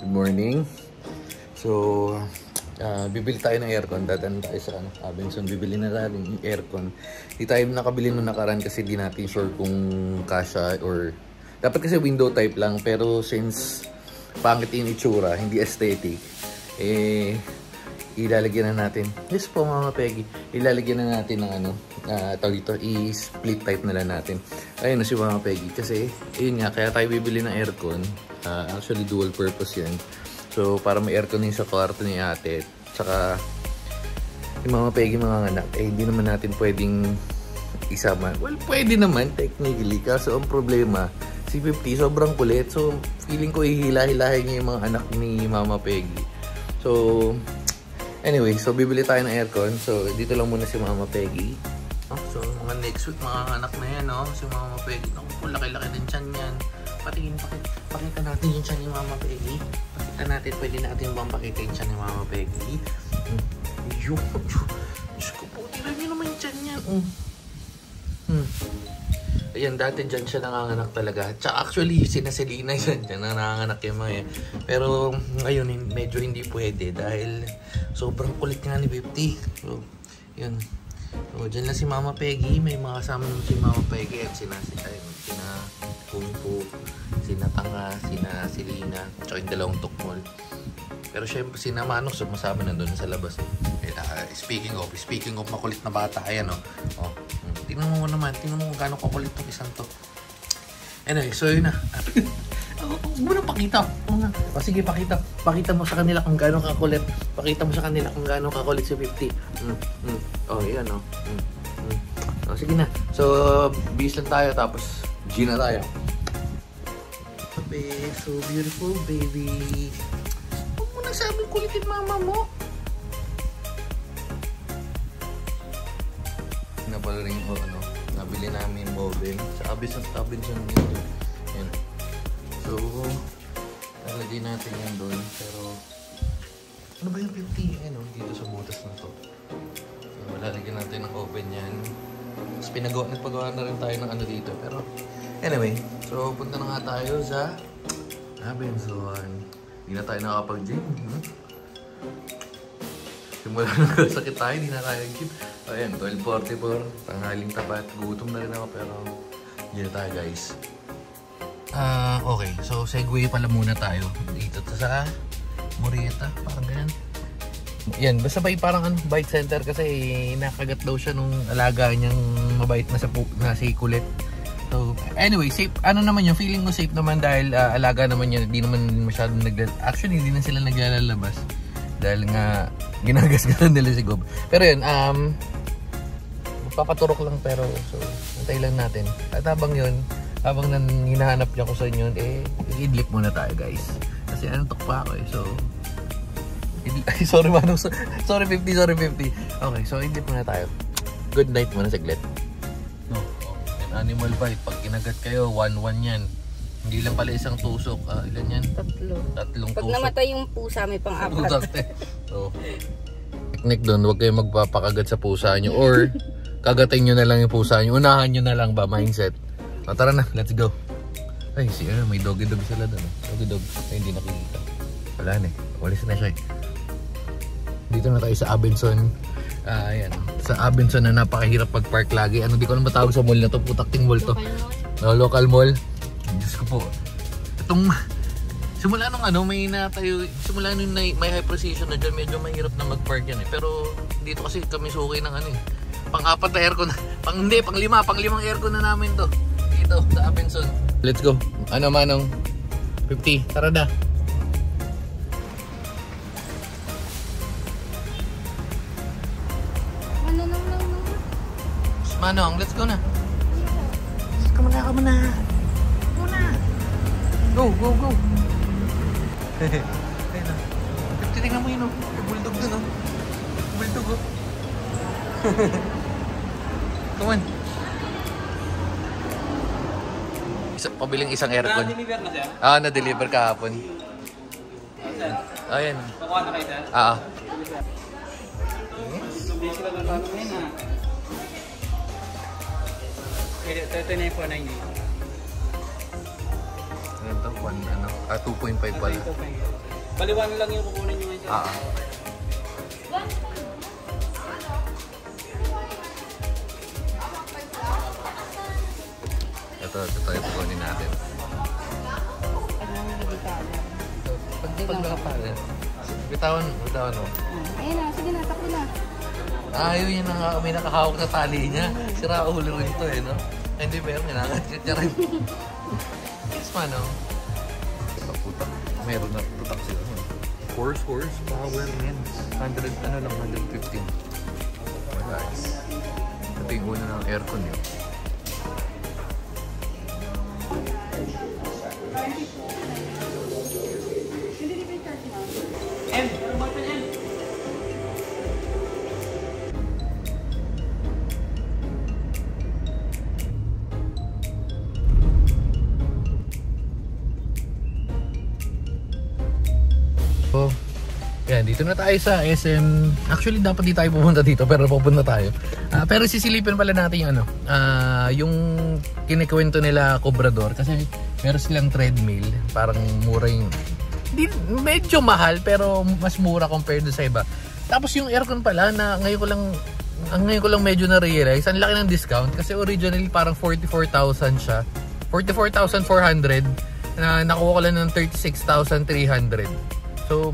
Good morning. So, bibili tayo ng aircon. Dadaan tayo sa Abenson. Bibili na tayo ng aircon. Hindi tayo nakabili nung nakaraan kasi di natin sure kung kasha or... Dapat kasi window type lang. Pero since pangit yung itsura, hindi aesthetic, ilalagyan na natin. Yes po Mama Peggy. Ilalagyan na natin ng tawag dito, i-split type na lang natin. Ayun na si Mama Peggy. Kasi, ayun nga, kaya tayo bibili ng aircon. Actually, dual purpose yan. So, para may aircon yung sa kwarto ni ate. Tsaka, yung Mama Peggy mga anak, hindi naman natin pwedeng isama. Well, pwede naman, technically. Kaso, ang problema, si 50 sobrang kulit. So, feeling ko ihila-hilahin niya yung mga anak ni Mama Peggy. So, anyway, so bibili tayo ng aircon. So, dito lang muna si Mama Peggy. So, mga next week, mga anak na yan, no? Si Mama Peggy. Naku, laki-laki din tiyan yan. Pakita natin yung tiyan ni Mama Peggy. Pakita natin, pwede natin bang pakita yung tiyan ni Mama Peggy? Diyos ko po, tira niyo naman yung tiyan yan. Ayan, dati dyan siya nanganganak talaga. Tsaka actually, sina Selena yan. Dyan nanganganak yung mga yan. Pero ngayon, medyo hindi pwede dahil sobrang kulit nga ni 50. So, yun. So, dyan lang si Mama Peggy. May mga kasama naman si Mama Peggy at sina Kung Fu, sina Tanga, sina Selena, tsaka yung dalawang tukmol. Pero syempre, sina Manong sumasama nandun sa labas. Speaking of makulit na bata, ayan oh. Tingnan mo gano'ng kakulit itong isang to. Anyway, so yun na. Huwag mo na pakita. O sige, pakita. Pakita mo sa kanila kung gano'ng kakulit. Pakita mo sa kanila kung gano'ng kakulit si 50. Oh, yan o. O, sige na. So, bis lang tayo tapos G na tayo. Baby, so beautiful, baby. Huwag mo na sabi kulitin mama mo. Na pala rin nabili namin modem sa Abenson nito. Yan. So, nalagay natin yan doon. Pero, ano ba yung 50? Dito sa butas na to. So, malalagyan natin ng oven yan. Tapos nagpagawa na rin tayo ng dito. Pero, anyway. So, punta na nga tayo sa Abenson. Hindi na tayo nakapag-gym. Simula nang sakit tayo, hindi na tayo nag-gym. Ayan, 12:44, tanghaling tapat. Gutom na rin ako pero hindi na tayo guys. Okay, so segue pala muna tayo dito sa Morieta, parang ganyan. Yan, basta ba parang bite center kasi nakagat daw siya nung alaga niyang mabait na si Kulit. So anyway, safe, naman yung feeling ko safe naman dahil alaga naman niya, hindi naman masyadong actually hindi na sila naglalabas dahil nga ginagasgasan nila si Gob. Pero yun, papaturok lang pero so antay lang natin. At habang hinahanap niya ko sa inyo, i-idlip muna tayo guys. Kasi antok pa ako So, sorry Manong, sorry 50. Okay, so idlip muna tayo. Good night muna saglit. No, animal bite. Pag kinagat kayo, 1-1 yan. Hindi lang pala isang tusok. Ilan yan? Tatlong Pag tusok. namatay yung pusa, may pang-apat. So, technique doon, huwag kayong magpapakagat sa pusa nyo or kagatin nyo na lang yung pusa nyo. Unahan nyo na lang ba, mindset. Tara na, let's go. Ay, may doggy-dog sila doon. Doggy-dog. Ay, hindi nakikita. Wala na walis na siya Dito na tayo sa Abenson. Ayan. Sa Abenson na napakahirap pag-park lagi. Di ko alam matawag sa mall na to. Putakting mall to. Local mall. Diyos ko po. Itong simula nung may high precision na dyan, medyo mahirap na mag-park yan Pero dito kasi kami suki ng pang-apat na aircon. Pang-limang aircon na namin to. Dito sa Abenson. Let's go. Manong? 50. Tara na. Manong, let's go na. Come na. Go. Titingnan mo yun bulldog dun Bulldog Come on. Pabiling isang aircon. Na-deliver na siya? Na-deliver kahapon. Ayan. Nakuha na kayo sir? Busy ka na ngayon Ito na yung 498. Ito, 2.5 pala. 2.5. Baliwan lang yung kukunin nyo ngayon. Ito kukunin natin. Pag nakapala. Bitawan mo. Ayun na, sige na, takbo na. Ayaw yun na may nakahawak na tali niya. Sira ulo rin to eh, no? Hindi pero ninangat niya rin. Yes man, no? Putak. Meron na putak sila. Horse power yan. 115. Guys. Ito yung una ng aircon yun. So, yan, dito na tayo sa SM. Actually, dapat di tayo pupunta dito, pero pupunta tayo. Pero sisilipin pala natin yung yung kinikwento nila Cobrador. Kasi meron silang treadmill. Parang mura yung... medyo mahal, pero mas mura compared sa iba. Tapos yung aircon pala, na ngayon ko lang medyo na-realize, ang laki ng discount. Kasi originally parang 44,000 siya. 44,400. Nakuha ko lang ng 36,300. So,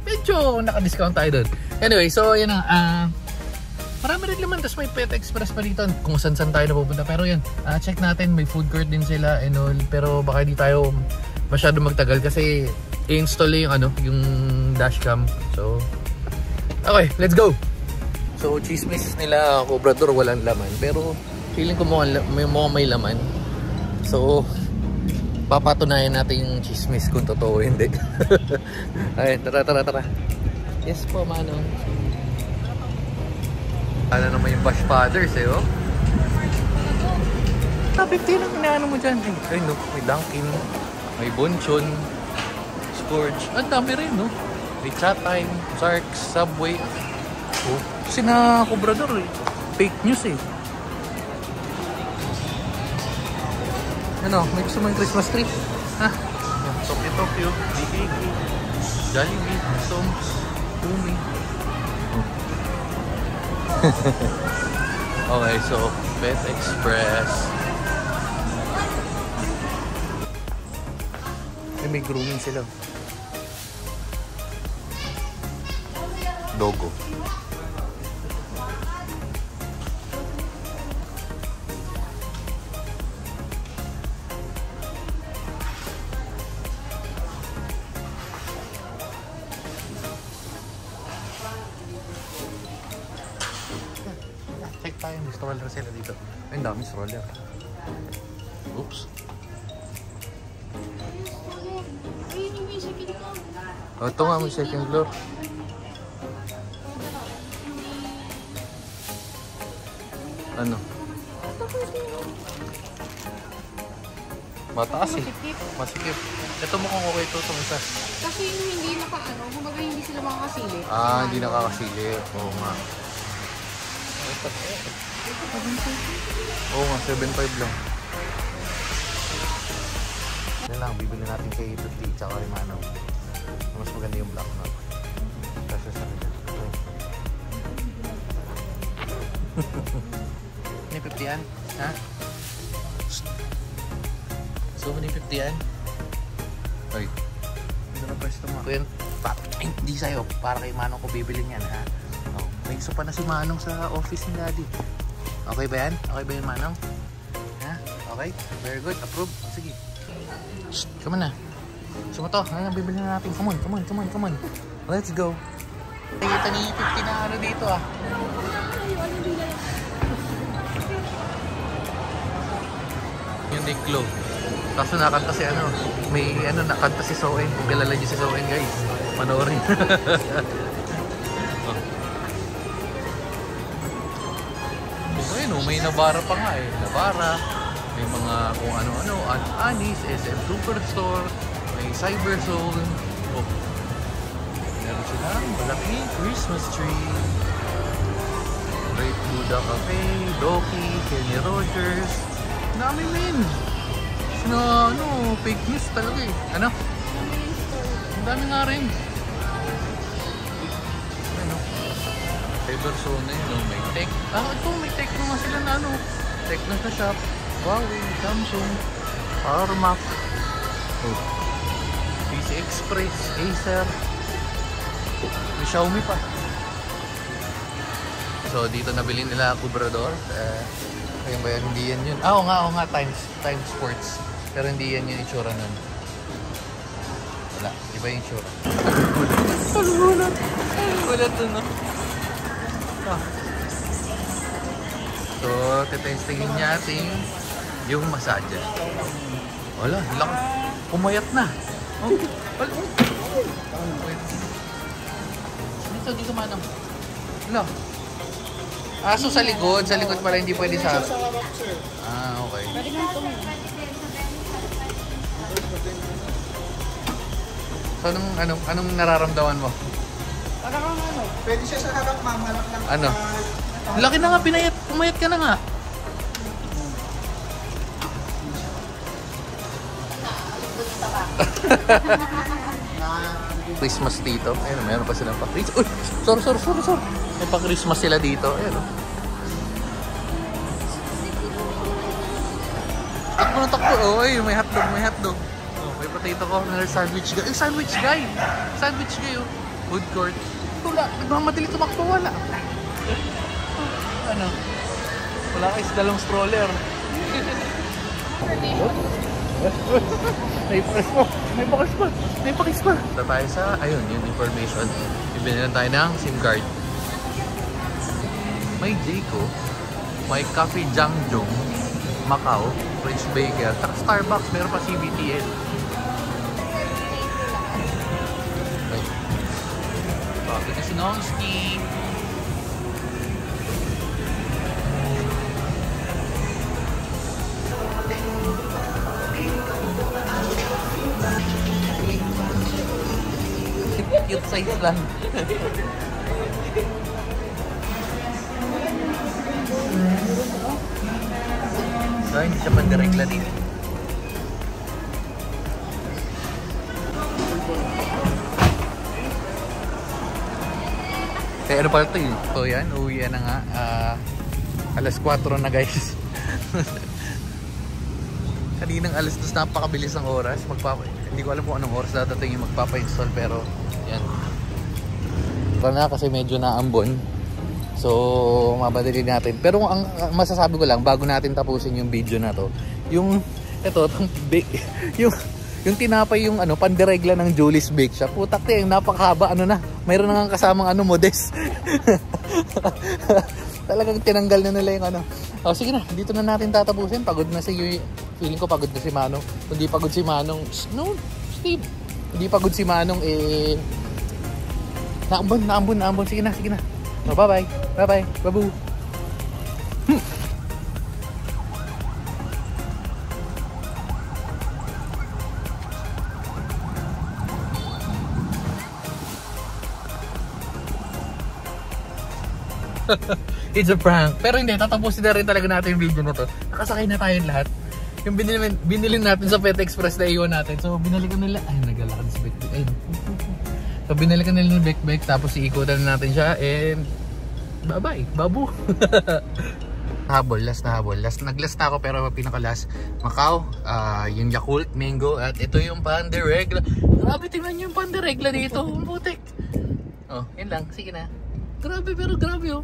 medyo naka-discount tayo doon. Anyway, so yan na. Marami rin naman. Tapos may Pet Express pa dito kung saan tayo napupunta. Pero yan, check natin. May food court din sila and all. Pero baka di tayo masyado magtagal kasi i-install yung yung dashcam. So, okay, let's go! So, chismis nila Cobrador walang laman. Pero, feeling ko mukhang may laman. So, papatunayan natin yung chismis kung totoo hindi. Ay, tara. Yes po, Manong. Ano naman yung Bash Fathers eh, oh. 50 lang inaano mo dyan. Ay, no, may Dunkin, may Bonchon, Scourge. Ang dami rin, no? May Chat Time, Sarks, Subway. Oh, kasi na Cobrador eh. Fake news eh. Ano, may gusto mo yung Christmas tree? Ha? Tokyo, BKK, Jollibee, Toms, Umi. Okay, so Pet Express. May grooming sila. Dogo. Check tayo, may stroller sila dito. Ay, ang dami stroller. Oops. Oh, ito nga, may second floor. Ano? Mataas eh. Masikip. Ito mukhang okay ito itong isa. Kasi hindi kumbaga hindi sila makakasili. Hindi nakakasili. Oo nga. Oo nga, 7.5 lang. Yan lang, bibili natin kay Tuti tsaka kay Manong. Mas maganda yung black na. Kasi sa nila. May 50 yan? Ha? So, may 50 yan? Ay. Hindi na pwesto mo. Kuya, hindi sa'yo. Para kay Manong ko bibilin yan, ha? Oh, may isa pa na si Manong sa office ni Daddy. Okay ba yan? Okay ba yan, Manong? Ha? Okay? Very good. Approve. Sige. Shh, come on na. Gusto mo to? Ano, bibili na natin. Come on. Let's go. Kita ni 50 na ano dito ah. Yung Diklo. Kaso nakanta si may nakanta si Soen. Kung kilala niyo si Soen guys, panoorin. Ayun, may Navara pa nga eh. Navara. May mga kung ano-ano, Anis, SM Superstore, may Cyberzone. Oh. Meron silang malaking Christmas tree. Great Buddha Cafe, Doki, Kenny Rogers. Dami men. Fake news talaga eh. Ano? Ang dami nga rin. Ano? Cyberzone yun, no? May tech. Ito, may tech naman sila na ano. Tech na sa shop. Huawei, Samsung, PowerMac, PC Express, Acer. May Xiaomi pa. So dito nabili nila Cobrador. Ayun ba yan? Hindi yan yun. Oo nga, Times Sports. Pero hindi yan yung itsura nun. Wala, iba yung itsura. Wala to, no? So, tetestingin natin yung massager. Wala, lang. Pumayat na. Oh, wala. Dito manang. Wala. So sa likod pala hindi pwede sa... okay. So anong nararamdaman mo? Parang ano? Pwede siya sa harap, ma'am. Harap lang. Ano? Laki na nga, pumayat ka na nga. Christmas dito. Ayun, meron pa silang pa-Christmas. Uy! Sorry. May pa-Christmas sila dito. Ayun. Takbo. Oh, ay, may hotdog. Oh, may potato corner, sandwich guy. Sandwich guy, oh. Food court. Wala, nagmamadali tumakbo, wala. Ano? Wala kayo sa dalawang stroller. May pakis pa. Ito tayo sa, ayun, yung information. Bibili lang tayo ng SIM card. May Jayco, may Cafe Jangjong, Macau, French Baker, saka Starbucks, meron pa CBTL. Coffee kasi Nongski. Cute size lang. So, hindi siya pandiregla dito. Kaya ano pala ito yun? So yan, uwi na nga. Alas 4 na guys. Kaninang alas 2, napakabilis ng oras. Hindi ko alam kung anong oras dadating yung magpapa-install, pero yan. Ito na kasi medyo naambon. So, mabadali natin. Pero ang masasabi ko lang, bago natin tapusin yung video na to, yung tinapay yung pandiregla ng Julie's Bake Shop. Putak yung napakahaba, mayroon na nga kasamang modest. Talagang tinanggal na nila yung Oh, sige na, dito na natin tatapusin. Pagod na feeling ko pagod na si Manong. Hindi pagod si Manong. No, Steve. Hindi pagod si Manong naambon. Sige na. Oh, bye-bye. Babu. It's a prank. Pero hindi, tatapusin na rin talaga natin yung video na to. Nakasakay na tayo lahat. Yung binili natin sa Pet Express na iwan natin. So binalikan nila. Ay, naglalakad si Bekbek. Ay. So binalikan nila ng Bekbek. Tapos iikutan natin siya. And bye-bye. Babu. Last na habol. Nag-last na ako pero pinaka-last. Macau, yung Yakult, Mango. At ito yung Pandiregla. Grabe, tingnan nyo yung Pandiregla dito. Ang putik. Oh, yun lang. Sige na. Grabe, pero grabe oh.